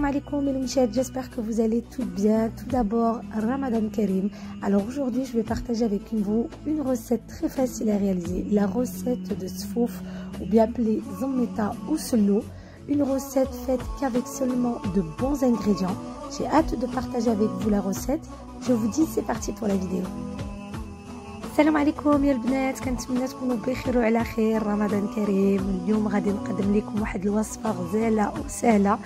Salam alaikum mes Michel, j'espère que vous allez tout bien. Tout d'abord, Ramadan Karim. Alors aujourd'hui, je vais partager avec vous une recette très facile à réaliser. La recette de sfouf, ou bien appelée zommeta ou sello. Une recette faite qu'avec seulement de bons ingrédients. J'ai hâte de partager avec vous la recette. Je vous dis, c'est parti pour la vidéo. السلام عليكم يا البنات، كنتمنى تكونوا بخير وعلى خير. رمضان كريم. اليوم غادي نقدم لكم واحد الوصفه غزاله وسهله.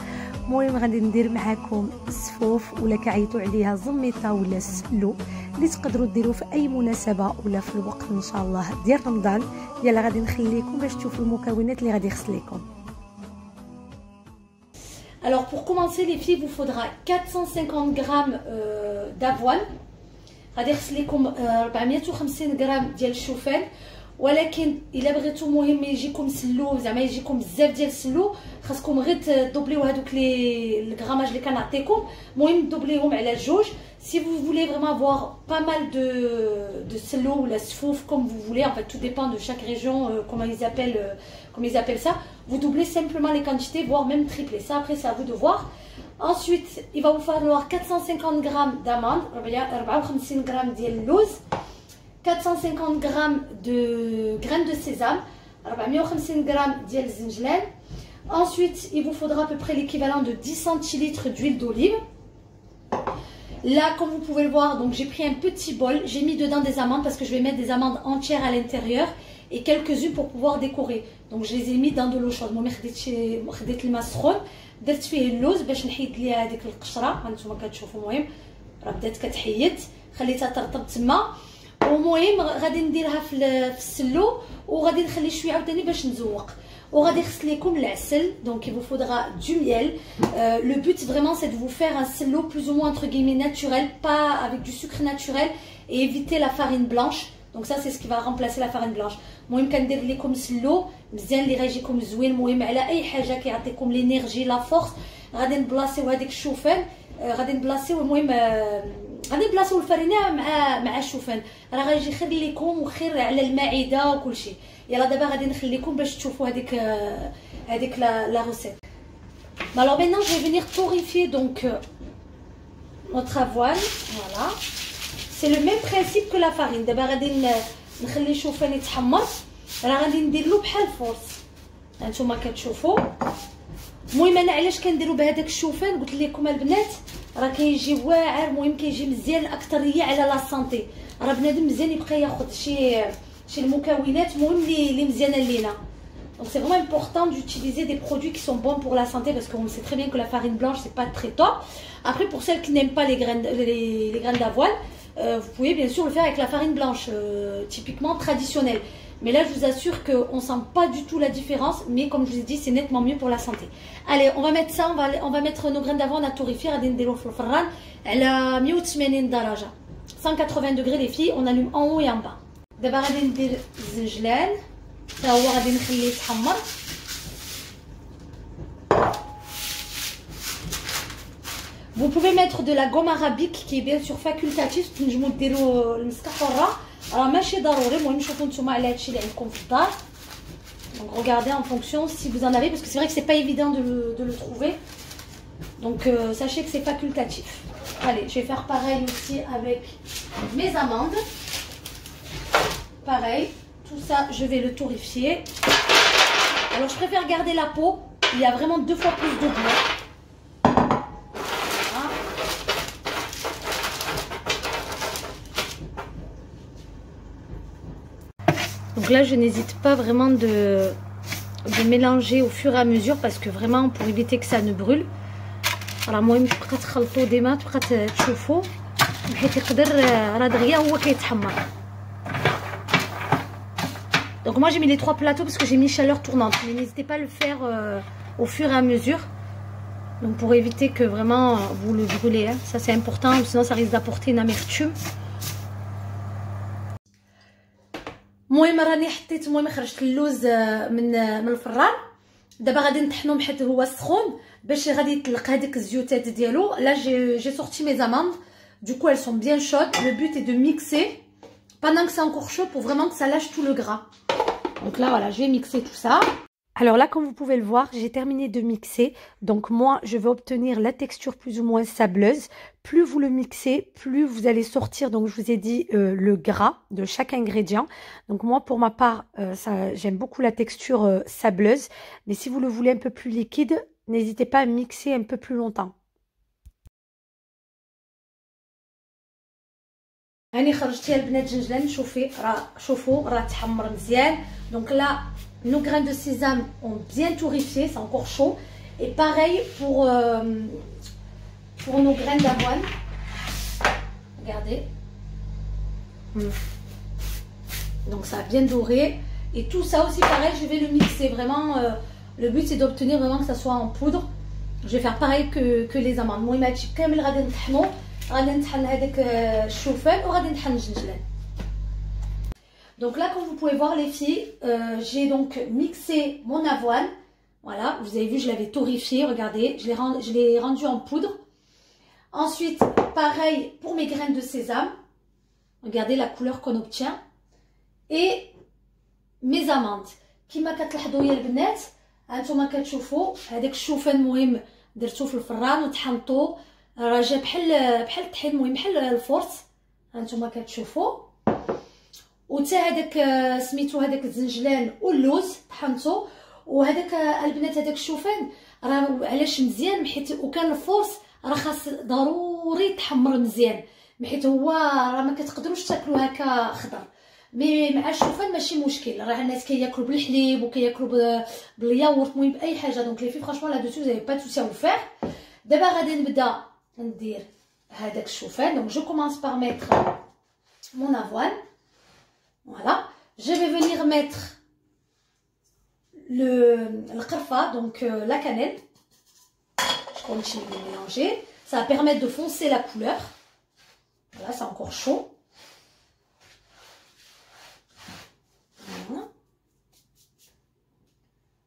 المهم غادي ندير معكم السفوف ولا كعيطوا عليها زميطه ولا السلو اللي تقدروا ديروه في اي مناسبه ولا في الوقت ان شاء الله ديال رمضان. يلا غادي نخليكم باش تشوفوا المكونات اللي غادي يخص لكم. Alors pour commencer les filles, il vous faudra 450 grammes d'avoine. غادي يخص لكم 450 غرام ديال الشوفان، ولكن الا بغيتو مهم يجيكم سلو زعما يجيكم بزاف ديال السلو خاصكم غير تدوبليو هذوك لي الغراماج اللي كنعطيكم. المهم دوبليهم على جوج. Si vous voulez vraiment avoir pas mal de sello ou la sfouf comme vous voulez, en fait tout dépend de chaque région, comment ils appellent ça, vous doublez simplement les quantités, voire même tripler. Ça après c'est à vous de voir. Ensuite, il va vous falloir 450 grammes d'amandes, 54 grammes de louz, 450 grammes de graines de sésame, 450 grammes de zinjlan. Ensuite, il vous faudra à peu près l'équivalent de 10 centilitres d'huile d'olive. Là, comme vous pouvez le voir, donc j'ai pris un petit bol, j'ai mis dedans des amandes parce que je vais mettre des amandes entières à l'intérieur et quelques-unes pour pouvoir décorer. Donc je les ai mis dans de l'eau chaude. خديت الماء سخون، درت فيه اللوز باش نحيد ليها هذيك القشره. هانتوما كتشوفوا المهم راه بدات كتحيد، خليتها ترطب تما. ومهم غادي نديرها في السلو وغادي نخلي شويه عاوتاني باش نزوق. وغادي يخص لكم العسل. Donc il vous faudra du miel. Le but vraiment c'est de vous faire un sello plus ou moins entre guillemets naturel, pas avec du sucre naturel, et éviter la farine blanche. Donc ça c'est ce qui va remplacer la farine blanche. المهم كندير لكم سلو مزيان اللي غيجيكم زوين. المهم على اي حاجه كيعطيكم لينيرجي لا فورس. غادي نبلاصيو هذيك الشوفان، غادي نبلاصيو المهم غادي نبلاصيو الفرينه مع الشوفان، راه غيجي خير لكم وخير على المعده وكل شيء. يلا دابا غادي نخليكم باش تشوفوا هذيك لا recette. Alors maintenant je vais venir torréfier donc notre avoine. Voilà, c'est le même principe que la farine. دابا غادي نخلي الشوفان يتحمر، راه غادي ندير له بحال الفورس هانتوما كتشوفوا. المهم انا علاش كنديروا بهذاك الشوفان قلت لكم البنات راه كيجي واعر، المهم كيجي مزيان اكثريه على لا سانتي. راه بنادم مزيان يبقى ياخذ شي المكونات المهم اللي مزيانه لينا. Donc c'est vraiment important d'utiliser des produits qui sont bons pour la santé parce qu'on sait très bien que la farine blanche c'est pas très top. Après pour celles qui n'aiment pas les graines d'avoine, vous pouvez bien sûr le faire avec la farine blanche typiquement traditionnelle. Mais là je vous assure qu'on sent pas du tout la différence, mais comme je vous ai dit c'est nettement mieux pour la santé. Allez, on va mettre ça, on va mettre nos graines d'avoine à torréfier. غادي نديرو في الفران على 180 درجة 180 degrés les filles. On allume en haut et en bas. دابا غادي ندير الزنجلان حتى هو غادي نخليه يتحمر. Vous pouvez mettre de la gomme arabique qui est bien sûr facultative. تنجموا ديروا المسكه حره راه ماشي ضروري. المهم شوفوا نتوما على هادشي اللي عندكم في الدار. Donc regardez en fonction si vous en avez parce que c'est vrai que c'est pas évident de le trouver. Donc sachez que c'est facultatif. Allez, je vais faire pareil aussi avec mes amandes. Pareil, tout ça je vais le torréfier. Alors je préfère garder la peau, il y a vraiment 2 fois plus de goût. Voilà. Donc là je n'hésite pas vraiment de mélanger au fur et à mesure parce que vraiment pour éviter que ça ne brûle. راه المهم تبقى تخلطوا ديما تبقى تشوفوا بحيث يقدر راه دغيا هو كيتحمر. Donc moi j'ai mis les 3 plateaux parce que j'ai mis chaleur tournante, mais n'hésitez pas à le faire au fur et à mesure. Donc pour éviter que vraiment vous le brûlez, hein. Ça c'est important, sinon ça risque d'apporter une amertume. المهم راني حطيت المهم خرجت اللوز من الفران. دابا غادي نطحنو حيت هو سخون باش غادي يطلق هذيك الزيوتات ديالو. Là j'ai sorti mes amandes, du coup elles sont bien chaudes. Le but est de mixer pendant que c'est encore chaud pour vraiment que ça lâche tout le gras. Donc là voilà, je vais mixer tout ça. Alors là, comme vous pouvez le voir, j'ai terminé de mixer. Donc moi, je vais obtenir la texture plus ou moins sableuse. Plus vous le mixez, plus vous allez sortir, donc je vous ai dit, le gras de chaque ingrédient. Donc moi, pour ma part, j'aime beaucoup la texture sableuse. Mais si vous le voulez un peu plus liquide, n'hésitez pas à mixer un peu plus longtemps. هاني خرجتيها البنات جنجلان. شوفوا راه تحمر مزيان. Donc là, nos grains de sésame ont bien torréfié, c'est encore chaud. Et pareil pour nos graines d'avoine. Regardez. Donc ça a bien doré. Et tout ça aussi pareil, je vais le mixer. Vraiment, le but c'est d'obtenir vraiment que ça soit en poudre. Je vais faire pareil que les amandes. المهم هادشي كامل غادي نطحنو. غادي نطحن هذاك الشوفان وغادي نطحن الجنجلان. Donc là, comme vous pouvez voir les filles, j'ai donc mixé mon avoine. Voilà, vous avez vu, je l'avais torréfié, regardez, je l'ai rendu en poudre. Ensuite, pareil pour mes graines de sésame. Regardez la couleur qu'on obtient. Et mes amandes. كيما كتلاحظوا يا البنات، هانتوما كتشوفوا هذاك الشوفان المهم درتو في الفران وطحنتو، راه جا بحال الطحين، المهم بحال الفورس. هانتوما كتشوفوا. وتا هذاك سميتو هذاك الزنجلان واللوز طحنتو. وهذاك البنات هذاك الشوفان راه علاش مزيان، حيت وكان الفورس راه خاص ضروري تحمر مزيان، حيت هو راه ما كتقدروش تاكلوه هكا خضر. مي مع الشوفان ماشي مشكل، راه الناس كياكلوا بالحليب وكياكلوا بالياغورت، المهم باي حاجه. دونك لي في فرانشمون لا دوسو زافي با توسي او فير. دابا غادي نبدا ندير هذاك الشوفان. دونك جو كومونس بار ميتر مون افوان. Voilà, je vais venir mettre le qarfa, donc la cannelle. Je continue de mélanger. Ça va permettre de foncer la couleur. Voilà, c'est encore chaud. Voilà.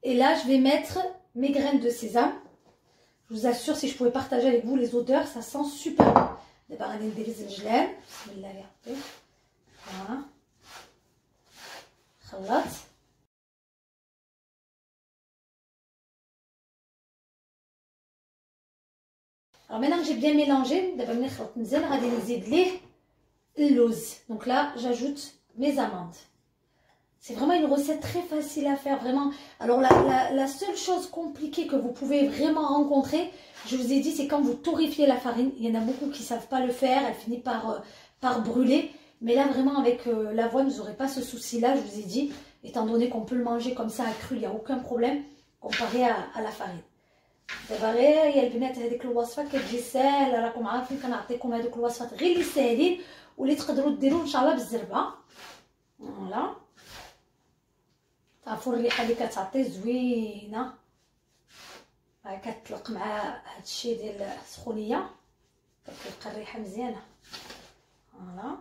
Et là, je vais mettre mes graines de sésame. Je vous assure, si je pouvais partager avec vous les odeurs, ça sent super bon. D'abord, on va mettre des zinjlan. Voilà. خلط. Alors maintenant que j'ai bien mélangé, d'abord نخلط مزيان غادي نزيد ليه اللوز. Donc là, j'ajoute mes amandes. C'est vraiment une recette très facile à faire, vraiment. Alors la seule chose compliquée que vous pouvez vraiment rencontrer, je vous ai dit, c'est quand vous torréfiez la farine. Il y en a beaucoup qui ne savent pas le faire, elle finit par brûler. Mais là, vraiment, avec l'avoine, vous n'aurez pas ce souci-là, je vous ai dit. Étant donné qu'on peut le manger comme ça à cru, il n'y a aucun problème comparé à la farine. دابا غير يا البنات هذيك الوصفه كتجي ساهله، راكم عارفين كنعطيكم هذوك الوصفات غير اللي ساهلين واللي تقدروا ديروا ان شاء الله بالزربه. فوالا تعرفوا الريحه اللي كتعطي زوينه، كتطلق مع هادشي ديال السخونيه، كتلقى الريحه مزيانه. فوالا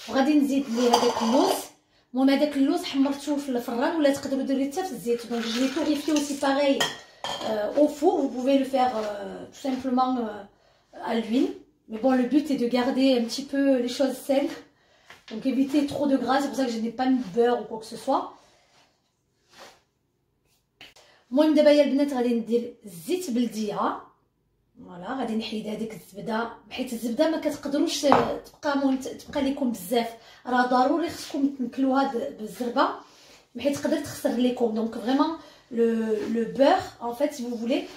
وغادي نزيد ليه هذاك اللوز. المهم هذاك اللوز حمرتوه في الفران ولا تقدروا ديروه حتى في الزيت. دونك جو لي torréfié aussi pareil au four. Vous pouvez le faire tout simplement à l'huile. Mais bon, le but est de garder un petit peu les choses saines. Donc évitez trop de gras. C'est pour ça que je n'ai pas mis de beurre ou quoi que ce soit. المهم دابا يا البنات غادي ندير زيت بلديه. فوالا غادي نحيد هذيك الزبده، حيت الزبده ما كتقدروش تبقى لكم بزاف، راه ضروري خصكم تنكلوها بالزربه حيت تقدر تخسر لكم. دونك فريمون le beurre en fait, si vous voulez,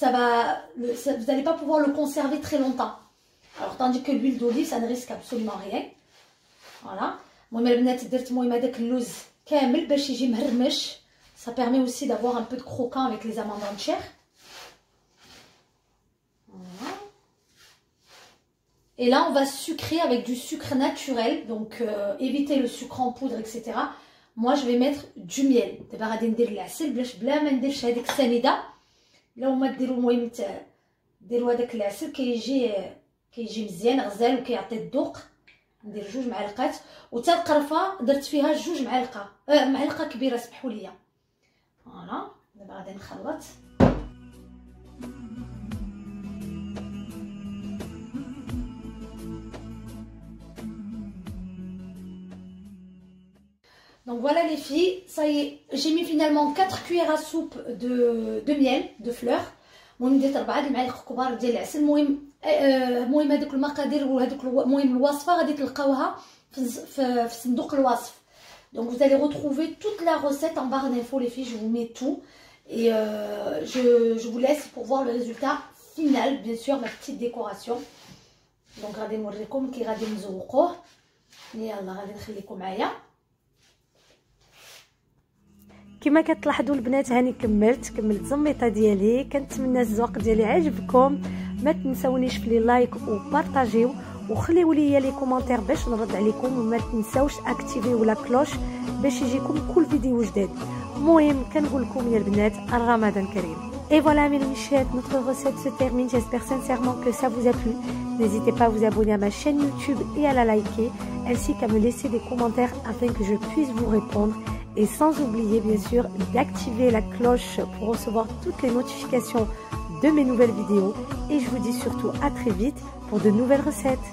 vous n'allez pas pouvoir le conserver très longtemps. Alors tandis que l'huile d'olive ça ne risque absolument rien. Voilà. المهم البنات درت المهم هذاك اللوز كامل باش يجي مهرمش. Ça permet aussi d'avoir un peu de croquant avec les amandes entières. Voilà. Et là, on va sucrer avec du sucre naturel. Donc, évitez le sucre en poudre, etc. Moi, je vais mettre du miel. دابا غادي ندير العسل بلا ما نديرش هذيك السنيده. لا هما ديروا المهم ديروا هذاك العسل كيجي مزيان غزال وكيعطي الذوق. ندير 2 معالق. وتا القرفه درت فيها 2 معلقه كبيره، سمحوا لي. فوالا دابا غادي نخلط. Donc voilà les filles, ça y est, j'ai mis finalement 4 cuillères à soupe de miel, de fleurs. المهم درت 4 المعالق كبار ديال العسل. المهم هذوك المقادير وهذوك المهم الوصفه غادي تلقاوها في صندوق الوصف. Donc vous allez retrouver toute la recette en barre d'infos les filles, je vous mets tout et je vous laisse pour voir le résultat final, bien sûr ma petite décoration. Donc غادي نوريكم كي غادي نزوقوه. يلا غادي نخليكم معايا. كما كتلاحظوا البنات هاني كملت الزميطه ديالي. كنتمنى الذوق ديالي عجبكم. ما تنساونيش في لي لايك وبارطاجيو وخليوا لي لي كومونتير باش نرد عليكم، وما تنساوش اكتيفيو لا كلوش باش يجيكم كل فيديو جديد. المهم كنقول لكم يا البنات رمضان كريم. Et voilà mes michettes, notre recette se termine. J'espère sincèrement que ça vous a plu. N'hésitez pas à vous abonner à ma chaîne YouTube et à la liker, ainsi qu'à me laisser des commentaires afin que je puisse vous répondre. Et sans oublier bien sûr d'activer la cloche pour recevoir toutes les notifications de mes nouvelles vidéos. Et je vous dis surtout à très vite pour de nouvelles recettes.